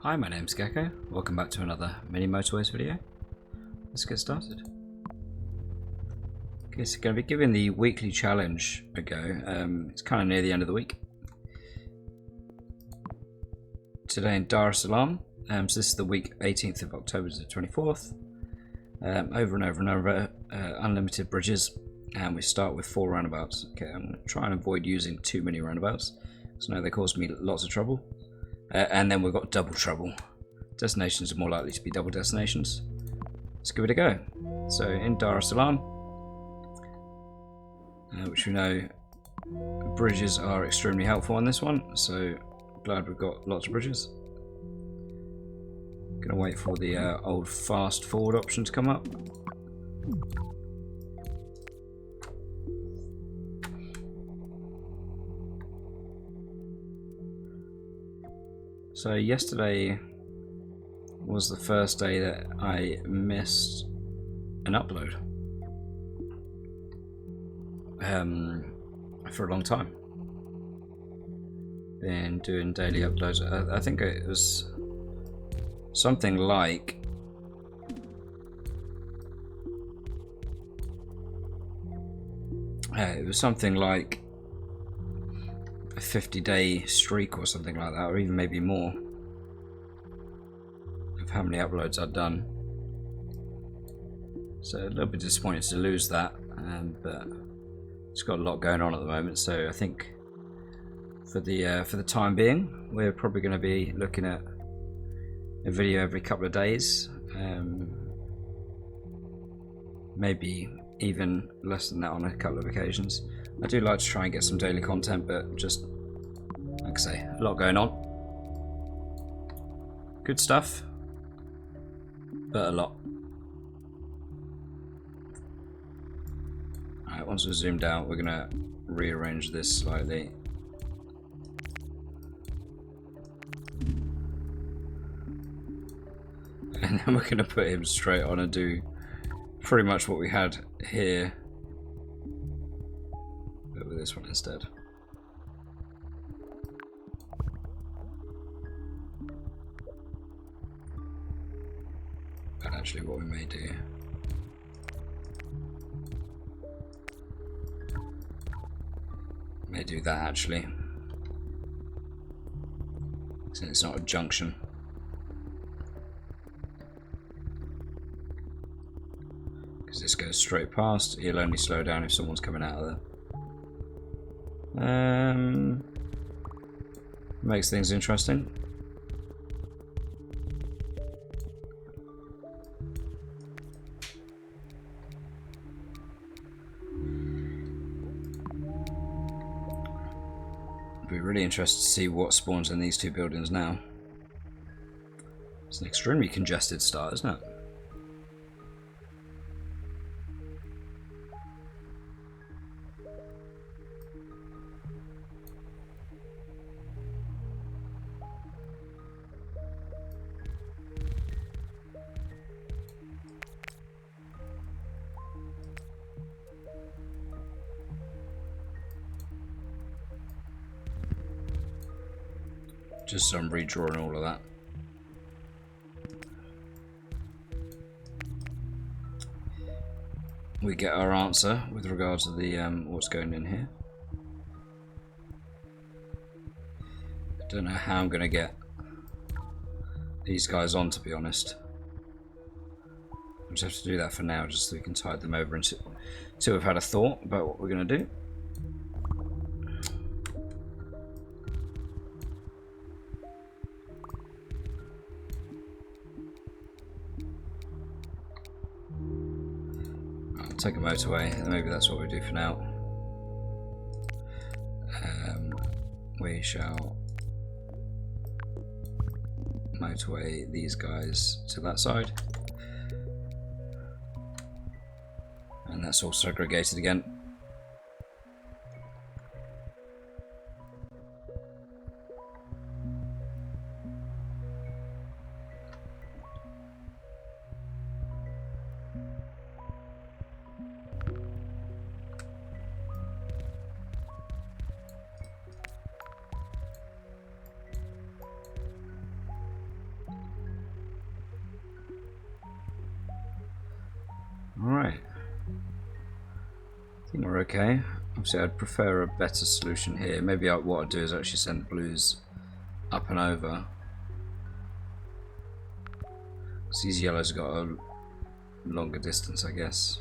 Hi, my name's Gecko. Welcome back to another mini Motorways video. Let's get started. Okay, so going to be giving the weekly challenge a go. It's kind of near the end of the week. Today in Salaam. So this is the week 18th of October to the 24th. Over and over and over, unlimited bridges, and we start with 4 roundabouts. Okay, I'm going to try and avoid using too many roundabouts, because I know they cause me lots of trouble. And then we've got double trouble. Destinations are more likely to be double destinations. Let's give it a go. So in Dar es Salaam, which we know bridges are extremely helpful on this one, so glad we've got lots of bridges. Gonna wait for the old fast forward option to come up. So yesterday was the first day that I missed an upload for a long time. Been doing daily uploads. I think it was something like a 50-day streak or something like that, or even maybe more, of how many uploads I'd done. So a little bit disappointed to lose that, but it's got a lot going on at the moment. So I think for the time being, we're probably going to be looking at a video every couple of days, maybe even less than that on a couple of occasions. I do like to try and get some daily content, but just, like I say, a lot going on. Good stuff, but a lot. Alright, once we're zoomed out, we're going to rearrange this slightly. And then we're going to put him straight on and do pretty much what we had here, but with this one instead. And actually what we may do that actually, since it's not a junction. Because this goes straight past, he'll only slow down if someone's coming out of there. Makes things interesting. Be really interested to see what spawns in these two buildings now. It's an extremely congested start, isn't it? Just so I'm redrawing all of that. We get our answer with regards to the what's going in here. I don't know how I'm going to get these guys on, to be honest. I'll just have to do that for now, just so we can tide them over until we've had a thought about what we're going to do. Take a motorway, and maybe that's what we do for now. We shall motorway these guys to that side, and that's all segregated again. I think we're okay. Obviously, I'd prefer a better solution here. Maybe what I'd do is actually send the blues up and over. Because these yellows have got a longer distance, I guess.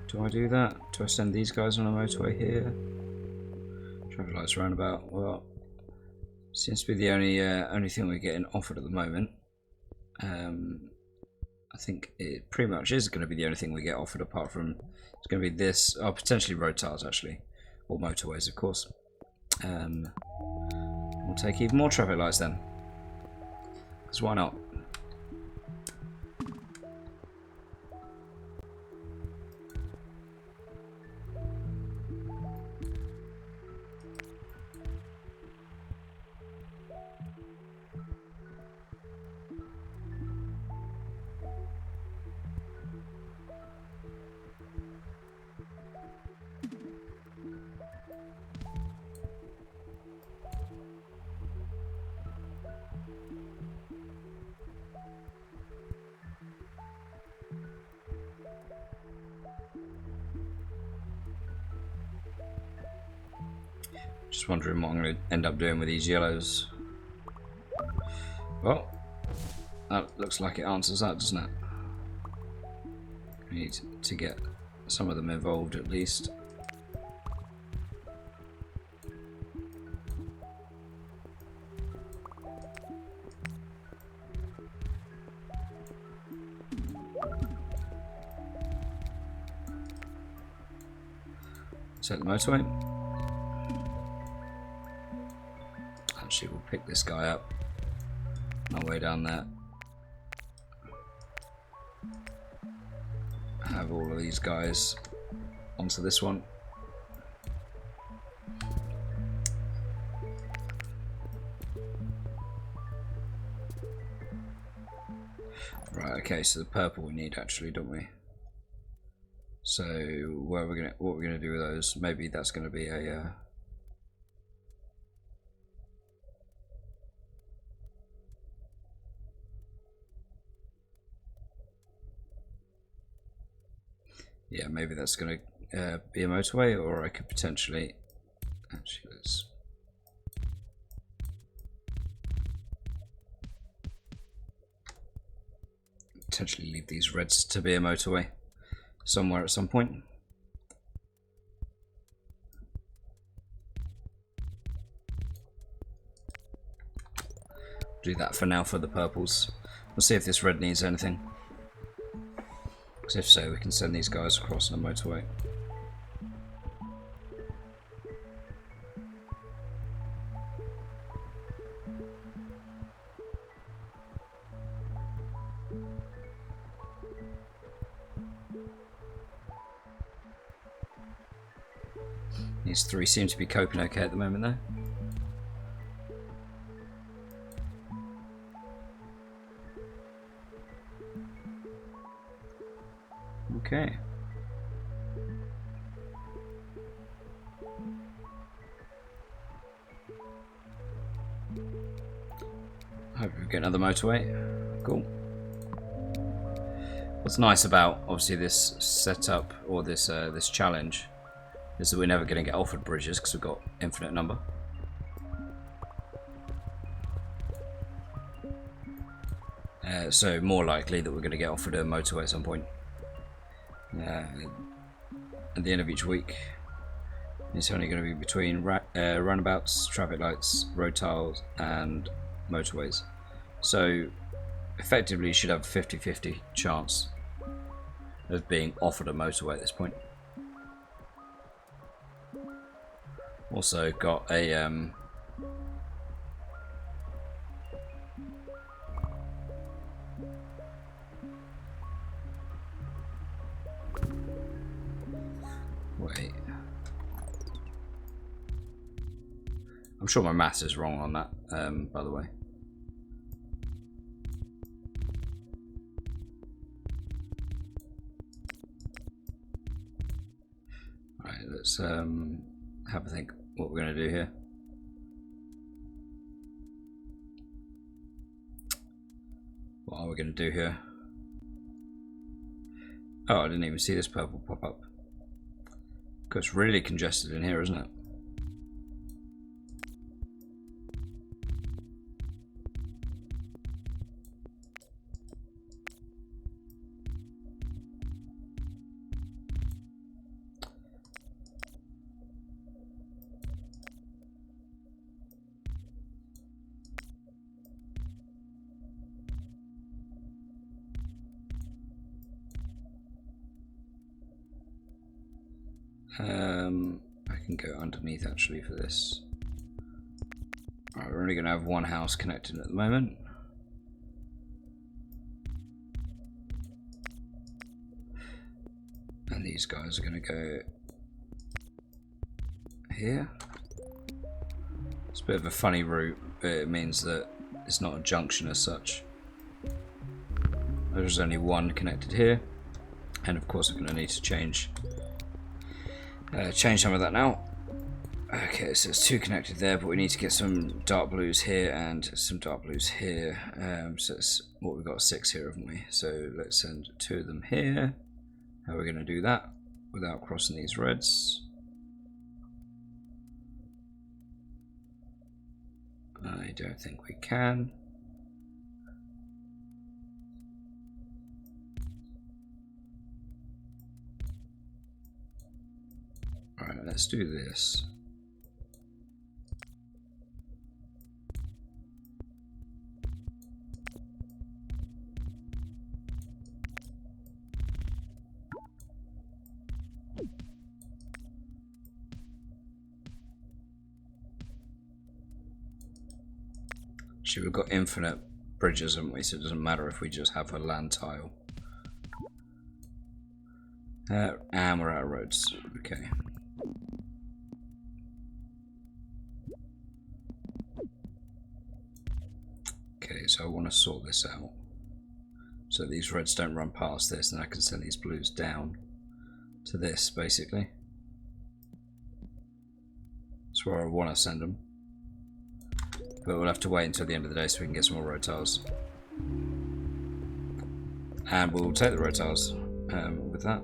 Do I do that? Do I send these guys on a motorway here? Traffic lights roundabout. Well, seems to be the only thing we're getting offered at the moment. I think it pretty much is going to be the only thing we get offered, apart from it's going to be this, or potentially road tiles actually, or motorways, of course. We'll take even more traffic lights then, because why not? Just wondering what I'm going to end up doing with these yellows. Well, that looks like it answers that, doesn't it? We need to get some of them involved at least. Set the motorway. Actually, we'll pick this guy up on our way down there. Have all of these guys onto this one. Right, okay, so the purple we need actually, don't we? So what are we gonna do with those? Maybe that's gonna be a yeah, maybe that's going to be a motorway, or I could potentially actually let's potentially leave these reds to be a motorway somewhere at some point. Do that for now for the purples. We'll see if this red needs anything. Because if so, we can send these guys across on the motorway. These three seem to be coping okay at the moment though. Okay. Hope we get another motorway. Cool. What's nice about obviously this setup, or this this challenge, is that we're never going to get offered bridges because we've got infinite number. So more likely that we're going to get offered a motorway at some point. At the end of each week, it's only going to be between roundabouts, traffic lights, road tiles, and motorways. So effectively, you should have a 50-50 chance of being offered a motorway at this point. Also got a wait. I'm sure my maths is wrong on that, by the way. let's have a think what we're going to do here. What are we going to do here? Oh, I didn't even see this purple pop up. It's really congested in here, isn't it? I can go underneath actually for this. Alright, we're only going to have one house connected at the moment. And these guys are going to go here. It's a bit of a funny route, but it means that it's not a junction as such. There's only one connected here, and of course I'm going to need to change some of that now. Okay, so it's two connected there, but we need to get some dark blues here and some dark blues here. So it's what we've got 6 here, haven't we? So let's send 2 of them here. How are we going to do that without crossing these reds? I don't think we can. Alright, let's do this. We've got infinite bridges, haven't we? So it doesn't matter if we just have a land tile. And we're out of roads. Okay. Okay, so I want to sort this out. So these reds don't run past this, and I can send these blues down to this, basically. That's where I want to send them. But we'll have to wait until the end of the day so we can get some more road tiles. And we'll take the road tiles with that.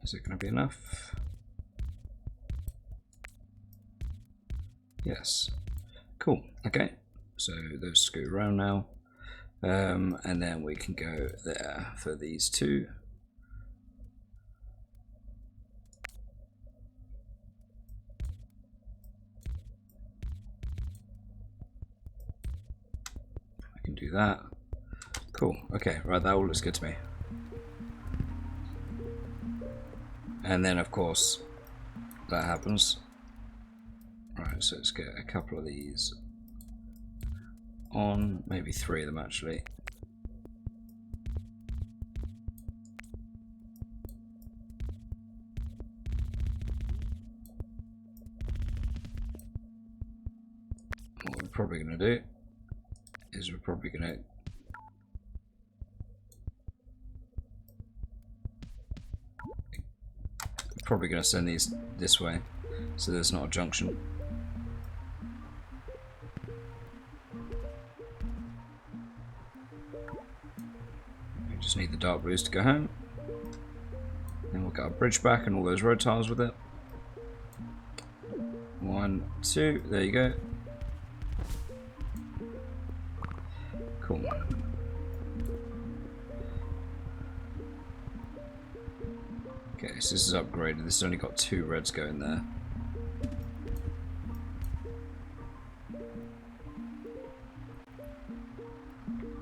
Is it going to be enough? Yes. Cool. Okay. So those scoot around now, and then we can go there for these 2. I can do that. Cool. Okay, right, that all looks good to me. And then, of course, that happens. Right, so let's get a couple of these on, maybe 3 of them actually. What we're probably going to do is we're probably going to send these this way so there's not a junction. Just need the dark blues to go home. Then we'll get our bridge back and all those road tiles with it. 1, 2, there you go. Cool. Okay, so this is upgraded. This has only got 2 reds going there.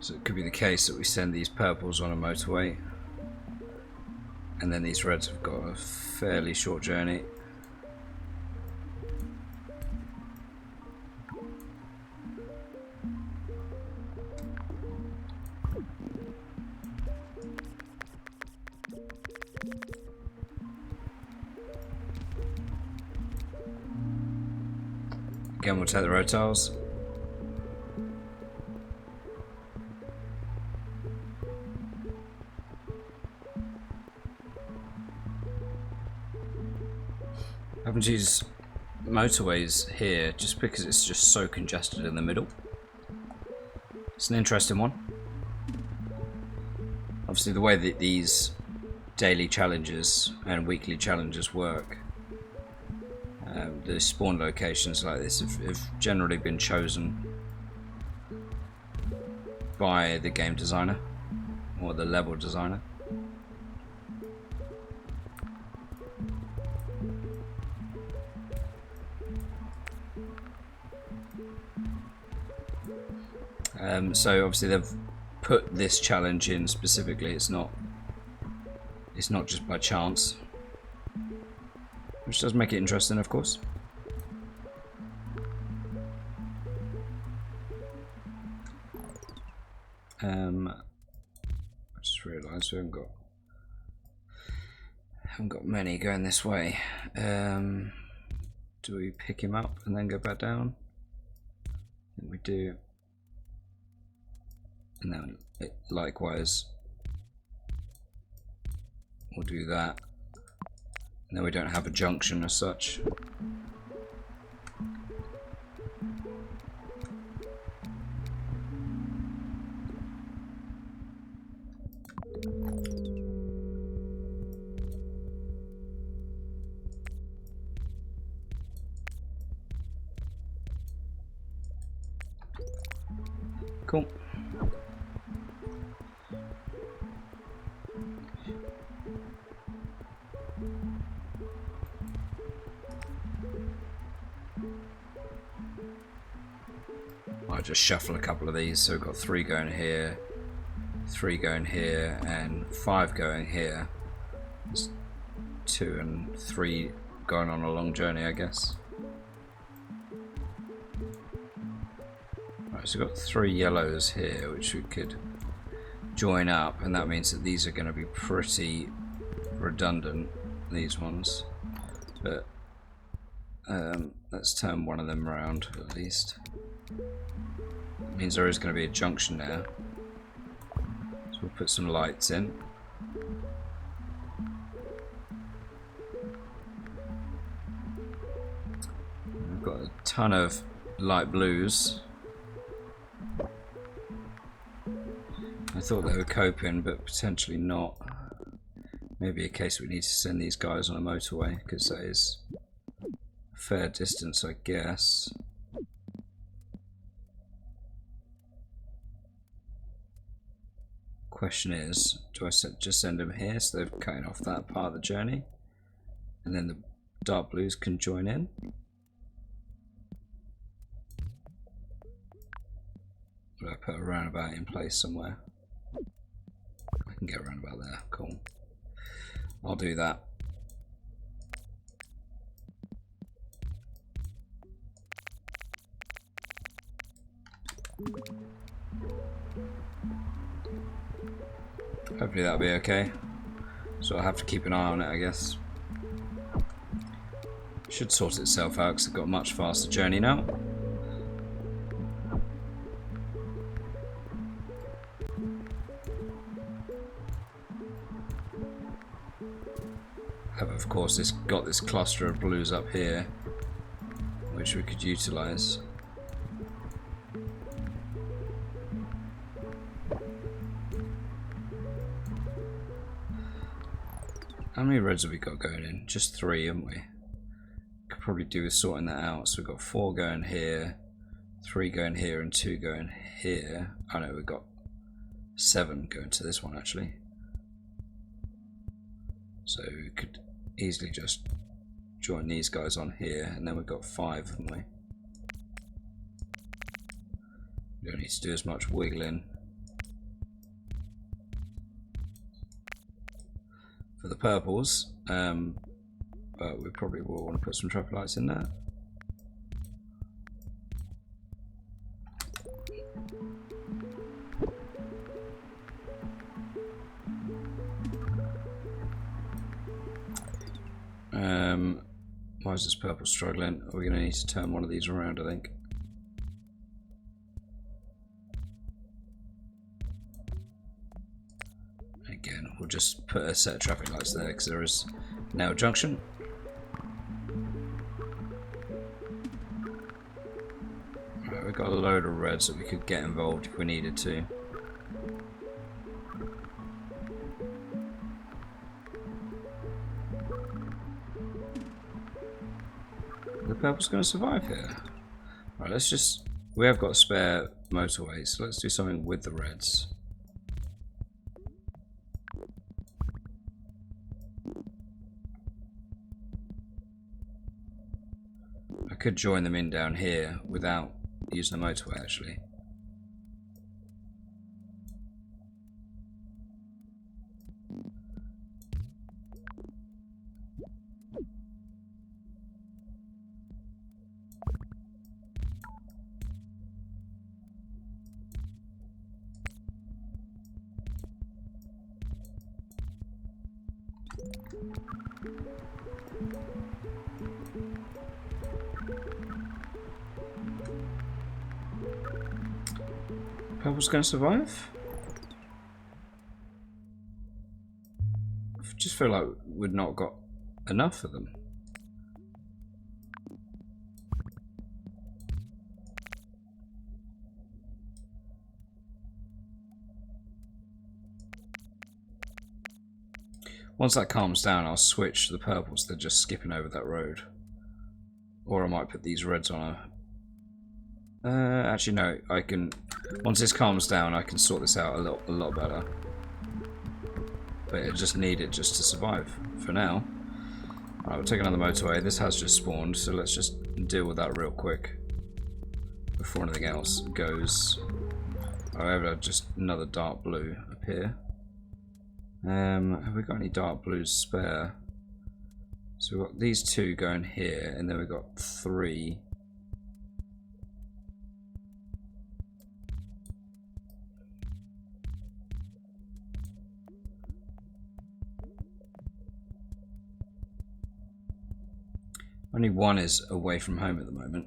So it could be the case that we send these purples on a motorway, and then these reds have got a fairly short journey. Again, we'll take the road tiles. Having to use motorways here just because it's just so congested in the middle. It's an interesting one. Obviously, the way that these daily challenges and weekly challenges work, the spawn locations like this have generally been chosen by the game designer or the level designer. So obviously they've put this challenge in specifically. It's not just by chance, which does make it interesting, of course. I just realised we haven't got many going this way. Do we pick him up and then go back down? I think we do. And then likewise we'll do that. And then we don't have a junction as such. Cool. I'll just shuffle a couple of these. So we've got 3 going here, 3 going here, and 5 going here. It's 2 and 3 going on a long journey, I guess. Right, so we've got 3 yellows here, which we could join up, and that means that these are going to be pretty redundant, these ones. But let's turn one of them around at least. It means there is going to be a junction there. So we'll put some lights in. We've got a ton of light blues. I thought they were coping, but potentially not. Maybe a case we need to send these guys on a motorway, because that is a fair distance, I guess. Question is, do I just send them here so they're cutting off that part of the journey, and then the dark blues can join in? Or do I put a roundabout in place somewhere? I can get a roundabout there. Cool. I'll do that. Hopefully that'll be okay. So I'll have to keep an eye on it, I guess. Should sort itself out because I've got a much faster journey now. Have of course got this cluster of blues up here, which we could utilise. How many reds have we got going in? Just 3, haven't we? Could probably do with sorting that out. So we've got 4 going here, 3 going here, and 2 going here. Oh no, we've got 7 going to this one actually. So we could easily just join these guys on here, and then we've got 5, haven't we? We don't need to do as much wiggling. For the purples, but we probably will want to put some traffic lights in there. Why is this purple struggling? Are we going to need to turn one of these around, I think. Again, we'll just put a set of traffic lights there because there is now a junction. Right, we've got a load of reds that we could get involved if we needed to. The purple's going to survive here. Right, let's just... We have got a spare motorway, so let's do something with the reds. I could join them in down here without using the motorway, actually. Purple's going to survive? I just feel like we've not got enough of them. Once that calms down, I'll switch the purples to just skipping over that road. Or I might put these reds on a... actually no, I can... Once this calms down, I can sort this out a lot better. But it just needed just to survive for now. Alright, we'll take another motorway. This has just spawned, so let's just deal with that real quick before anything else goes. However, just another dark blue up here. Have we got any dark blues spare? So we've got these two going here, and then we've got three. Only one is away from home at the moment.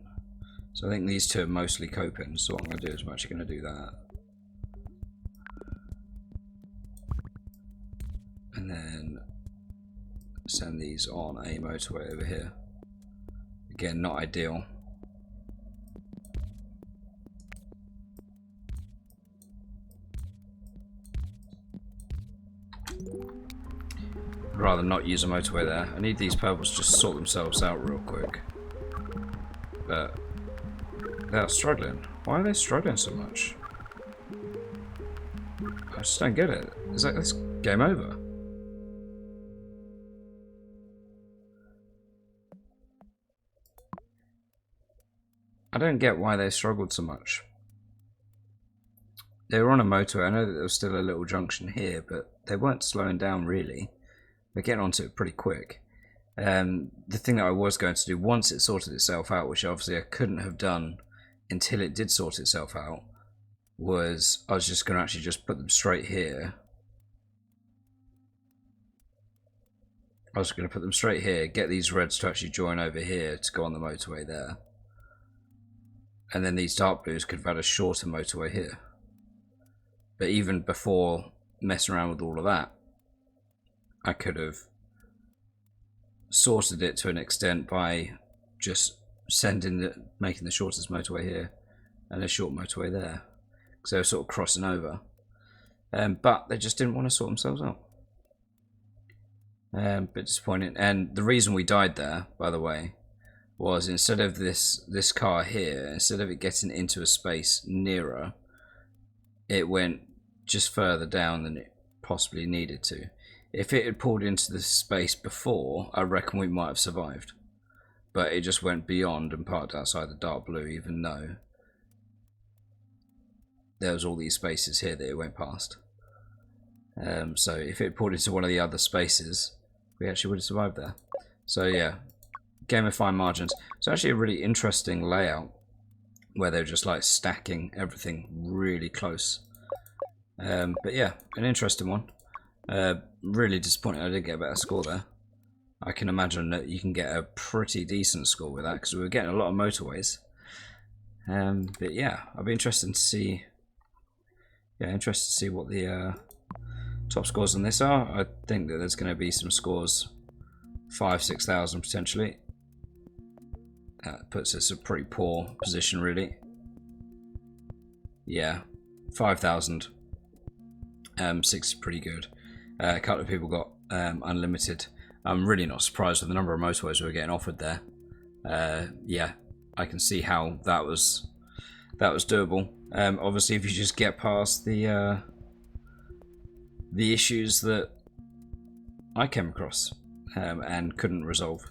So I think these two are mostly coping, so what I'm going to do is I'm actually going to do that. And then send these on a motorway over here. Again, not ideal. I'd rather not use a motorway there. I need these purples to just sort themselves out real quick. But they're struggling. Why are they struggling so much? I just don't get it. Is that this game over? I don't get why they struggled so much. They were on a motorway. I know that there was still a little junction here, but they weren't slowing down really. They're getting onto it pretty quick. The thing that I was going to do once it sorted itself out, which obviously I couldn't have done until it did sort itself out, was I was just going to actually just put them straight here. I was going to put them straight here, get these reds to actually join over here to go on the motorway there. And then these dark blues could have had a shorter motorway here. But even before messing around with all of that, I could have sorted it to an extent by just making the shortest motorway here and a short motorway there. Because they were sort of crossing over. But they just didn't want to sort themselves out. Bit disappointing. And the reason we died there, by the way, was instead of this car here, instead of it getting into a space nearer, it went just further down than it possibly needed to. If it had pulled into the space before, I reckon we might have survived. But it just went beyond and parked outside the dark blue, even though there was all these spaces here that it went past. So if it pulled into one of the other spaces, we actually would have survived there. So yeah, game of fine margins. It's actually a really interesting layout where they're just like stacking everything really close. But yeah, an interesting one. Really disappointed I didn't get a better score there. I can imagine that you can get a pretty decent score with that, because we were getting a lot of motorways. But yeah, I'll be interested to see. Yeah, interested to see what the top scores on this are. I think that there's going to be some scores 5,000-6,000 potentially. That puts us in a pretty poor position, really. Yeah, 5,000. 6 is pretty good. A couple of people got unlimited. I'm really not surprised with the number of motorways we were getting offered there. Yeah, I can see how that was doable. Obviously, if you just get past the issues that I came across and couldn't resolve.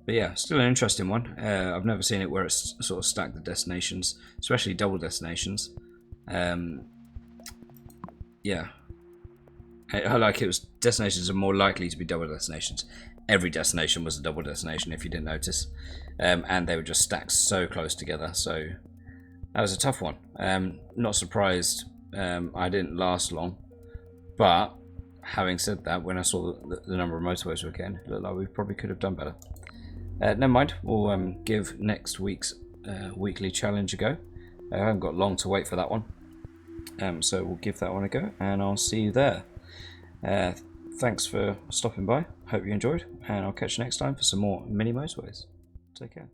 But yeah, still an interesting one. I've never seen it where it's sort of stacked the destinations, especially double destinations. Yeah, I like it was destinations are more likely to be double destinations. Every destination was a double destination if you didn't notice, and they were just stacked so close together. So that was a tough one. Not surprised I didn't last long, but having said that, when I saw the number of motorways we were getting, it looked like we probably could have done better. Never mind, we'll give next week's weekly challenge a go. I haven't got long to wait for that one, so we'll give that one a go, and I'll see you there. Thanks for stopping by, hope you enjoyed, and I'll catch you next time for some more mini motorways. Take care.